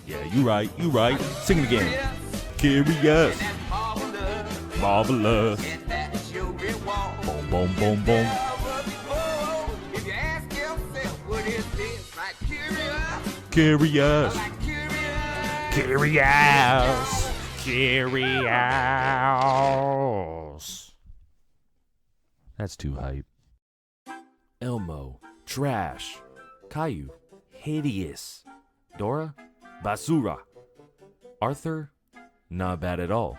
Yeah, you right. Sing it again. Curious, marvelous. Boom, boom, boom, boom. Curious. Curious. That's too hype. Elmo, trash. Caillou, hideous. Dora, basura. Arthur, not bad at all.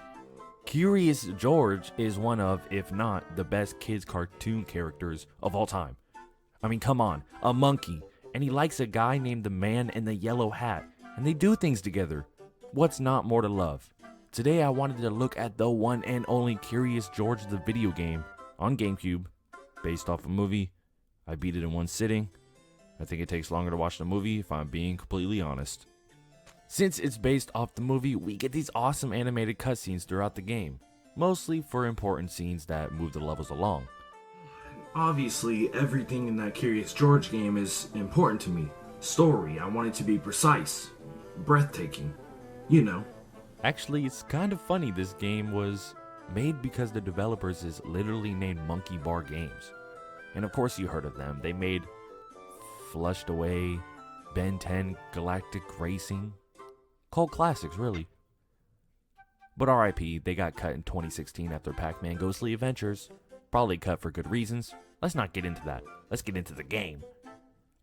Curious George is one of, if not, the best kids cartoon characters of all time. I mean, come on, a monkey, and he likes a guy named the Man in the Yellow Hat, and they do things together. What's not more to love? Today I wanted to look at the one and only Curious George the video game on GameCube, based off a movie. I beat it in one sitting. I think it takes longer to watch the movie if I'm being completely honest. Since it's based off the movie, we get these awesome animated cutscenes throughout the game, mostly for important scenes that move the levels along. Obviously, everything in that Curious George game is important to me. Story, I want it to be precise, breathtaking, you know. Actually, it's kind of funny this game was made because the developers is literally named Monkey Bar Games. And of course you heard of them. They made Flushed Away, Ben 10, Galactic Racing. Cult classics, really. But RIP, they got cut in 2016 after Pac-Man Ghostly Adventures. Probably cut for good reasons. Let's not get into that. Let's get into the game.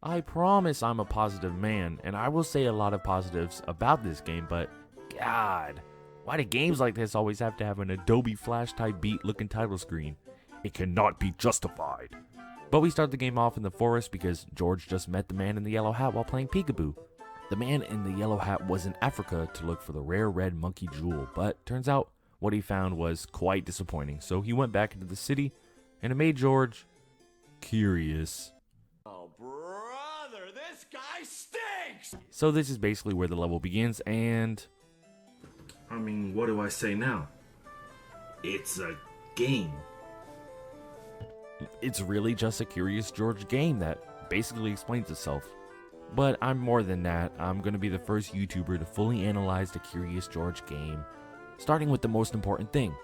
I promise I'm a positive man, and I will say a lot of positives about this game, but God, why do games like this always have to have an Adobe Flash type beat looking title screen? It cannot be justified. But we start the game off in the forest because George just met the Man in the Yellow Hat while playing peekaboo. The Man in the Yellow Hat was in Africa to look for the rare red monkey jewel, but turns out what he found was quite disappointing, so he went back into the city, and it made George curious. Oh, brother, this guy stinks! So this is basically where the level begins, and I mean, what do I say now? It's a game. it's really just a Curious George game that basically explains itself. But I'm more than that. I'm going to be the first YouTuber to fully analyze the Curious George game, starting with the most important thing.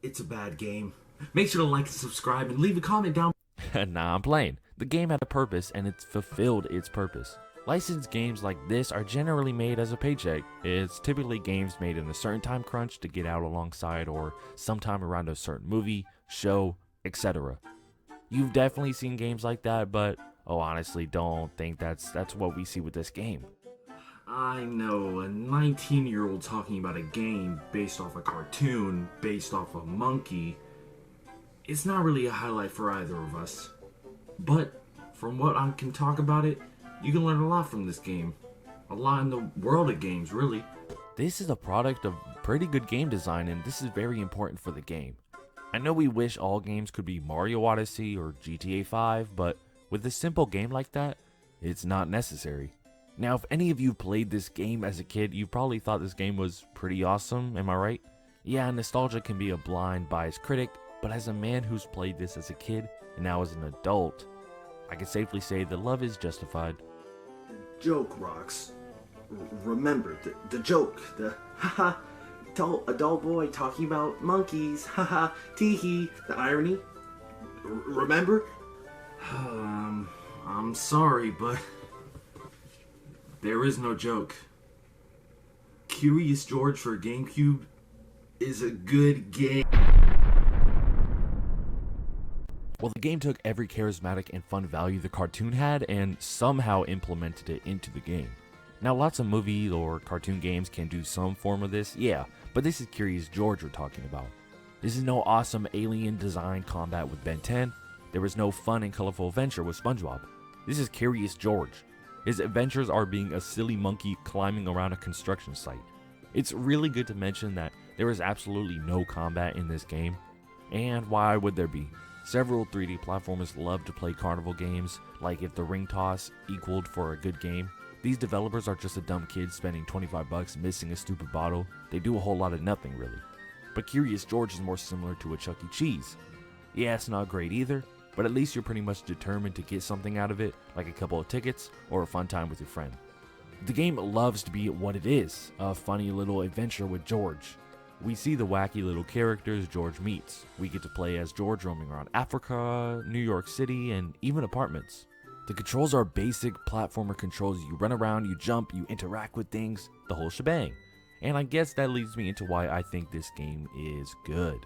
It's a bad game. Make sure to like and subscribe and leave a comment down. Nah, I'm playing. The game had a purpose and it's fulfilled its purpose. Licensed games like this are generally made as a paycheck. It's typically games made in a certain time crunch to get out alongside or sometime around a certain movie, show, etc. You've definitely seen games like that, but honestly, don't think that's what we see with this game. I know, a 19-year-old talking about a game based off a cartoon, based off a monkey, it's not really a highlight for either of us. But, from what I can talk about it, you can learn a lot from this game. A lot in the world of games, really. This is a product of pretty good game design, and this is very important for the game. I know we wish all games could be Mario Odyssey or GTA 5, but with a simple game like that, it's not necessary. Now, if any of you played this game as a kid, you probably thought this game was pretty awesome, am I right? Yeah, nostalgia can be a blind, biased critic, but as a man who's played this as a kid and now as an adult, I can safely say the love is justified. Joke, Roxx. Remember, the joke, the haha, adult boy talking about monkeys, haha, teehee, the irony. Remember? I'm sorry, but there is no joke. Curious George for GameCube is a good game. Well, the game took every charismatic and fun value the cartoon had and somehow implemented it into the game. Now, lots of movie or cartoon games can do some form of this, yeah, but this is Curious George we're talking about. This is no awesome alien design combat with Ben 10. There was no fun and colorful adventure with SpongeBob. This is Curious George. His adventures are being a silly monkey climbing around a construction site. It's really good to mention that there is absolutely no combat in this game. And why would there be? Several 3D platformers love to play carnival games, like if the ring toss equaled for a good game. These developers are just a dumb kid spending $25 missing a stupid bottle. They do a whole lot of nothing, really. But Curious George is more similar to a Chuck E. Cheese. Yeah, it's not great either, but at least you're pretty much determined to get something out of it, like a couple of tickets or a fun time with your friend. The game loves to be what it is, a funny little adventure with George. We see the wacky little characters George meets. We get to play as George roaming around Africa, New York City, and even apartments. The controls are basic platformer controls. You run around, you jump, you interact with things, the whole shebang. And I guess that leads me into why I think this game is good.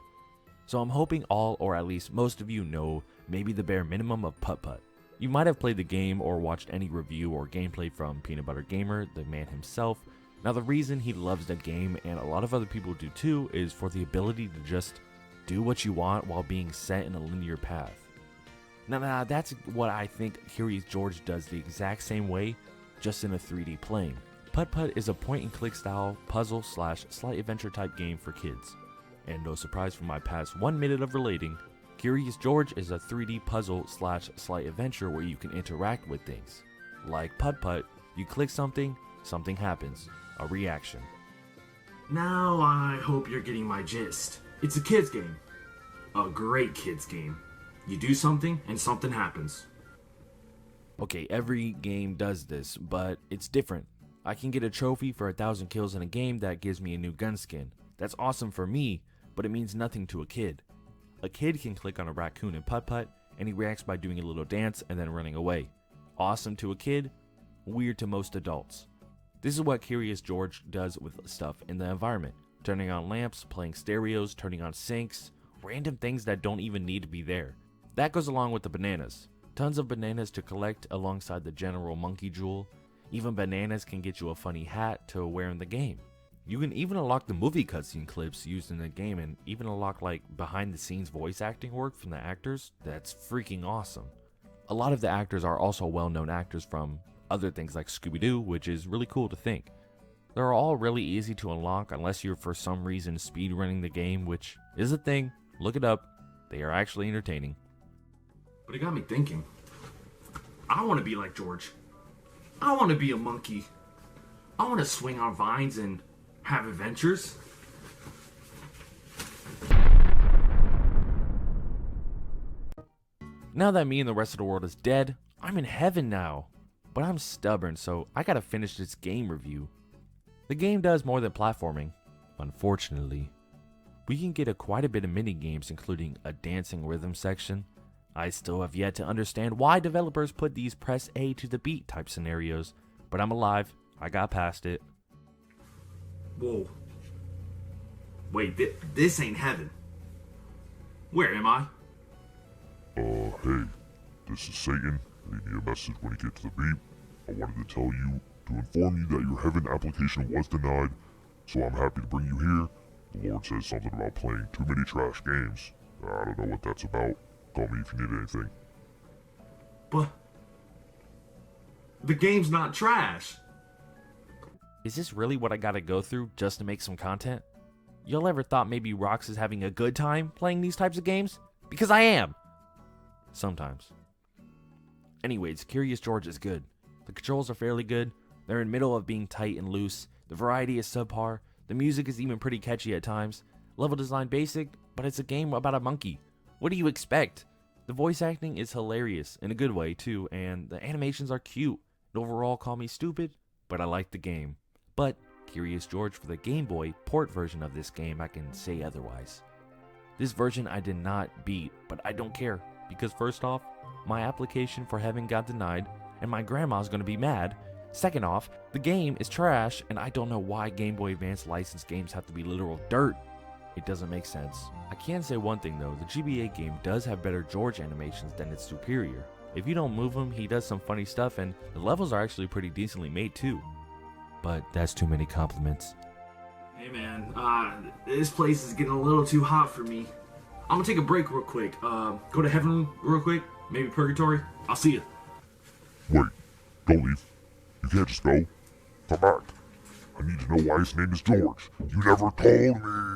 So I'm hoping all, or at least most of you know maybe the bare minimum of Putt-Putt. You might have played the game or watched any review or gameplay from Peanut Butter Gamer, the man himself. Now the reason he loves the game, and a lot of other people do too, is for the ability to just do what you want while being set in a linear path. Now that's what I think Curious George does the exact same way, just in a 3D plane. Putt-Putt is a point-and-click style puzzle / slight adventure type game for kids. And no surprise from my past 1 minute of relating, Curious George is a 3D puzzle / slight adventure where you can interact with things. Like Putt-Putt, you click something, something happens, a reaction. Now I hope you're getting my gist. It's a kid's game. A great kid's game. You do something and something happens. Okay, every game does this, but it's different. I can get a trophy for 1,000 kills in a game that gives me a new gun skin. That's awesome for me, but it means nothing to a kid. A kid can click on a raccoon in Putt-Putt, and he reacts by doing a little dance and then running away. Awesome to a kid, weird to most adults. This is what Curious George does with stuff in the environment. Turning on lamps, playing stereos, turning on sinks, random things that don't even need to be there. That goes along with the bananas. Tons of bananas to collect alongside the general monkey jewel. Even bananas can get you a funny hat to wear in the game. You can even unlock the movie cutscene clips used in the game, and even unlock like behind the scenes voice acting work from the actors. That's freaking awesome. A lot of the actors are also well-known actors from other things like Scooby-Doo, which is really cool to think. They're all really easy to unlock unless you're for some reason speedrunning the game, which is a thing. Look it up. They are actually entertaining. But it got me thinking. I want to be like George. I want to be a monkey. I want to swing on vines and have adventures. Now that me and the rest of the world is dead, I'm in heaven now. But I'm stubborn, so I gotta finish this game review. The game does more than platforming, unfortunately. We can get quite a bit of mini games, including a dancing rhythm section. I still have yet to understand why developers put these press A to the beat type scenarios, but I'm alive. I got past it. Whoa. Wait, this ain't heaven. Where am I? Hey, this is Satan. Leave me a message when you get to the beat. I wanted to tell you to inform you that your heaven application was denied, so I'm happy to bring you here. The Lord says something about playing too many trash games. I don't know what that's about. Call me if you need anything. But the game's not trash. Is this really what I gotta go through just to make some content? Y'all ever thought maybe Roxx is having a good time playing these types of games? Because I am! Sometimes. Anyways, Curious George is good. The controls are fairly good. They're in the middle of being tight and loose. The variety is subpar. The music is even pretty catchy at times. Level design basic, but it's a game about a monkey. What do you expect? The voice acting is hilarious in a good way too, and the animations are cute. And overall, call me stupid, but I like the game. But Curious George for the Game Boy port version of this game, I can say otherwise. This version I did not beat, but I don't care, because first off, my application for heaven got denied, and my grandma's gonna be mad. Second off, the game is trash, and I don't know why Game Boy Advance licensed games have to be literal dirt. It doesn't make sense. I can say one thing though, the GBA game does have better George animations than its superior. If you don't move him, he does some funny stuff, and the levels are actually pretty decently made too. But that's too many compliments. Hey man, this place is getting a little too hot for me. I'm gonna take a break real quick. Go to heaven real quick, maybe purgatory. I'll see you. Wait, don't leave. You can't just go. Come back. I need to know why his name is George. You never told me.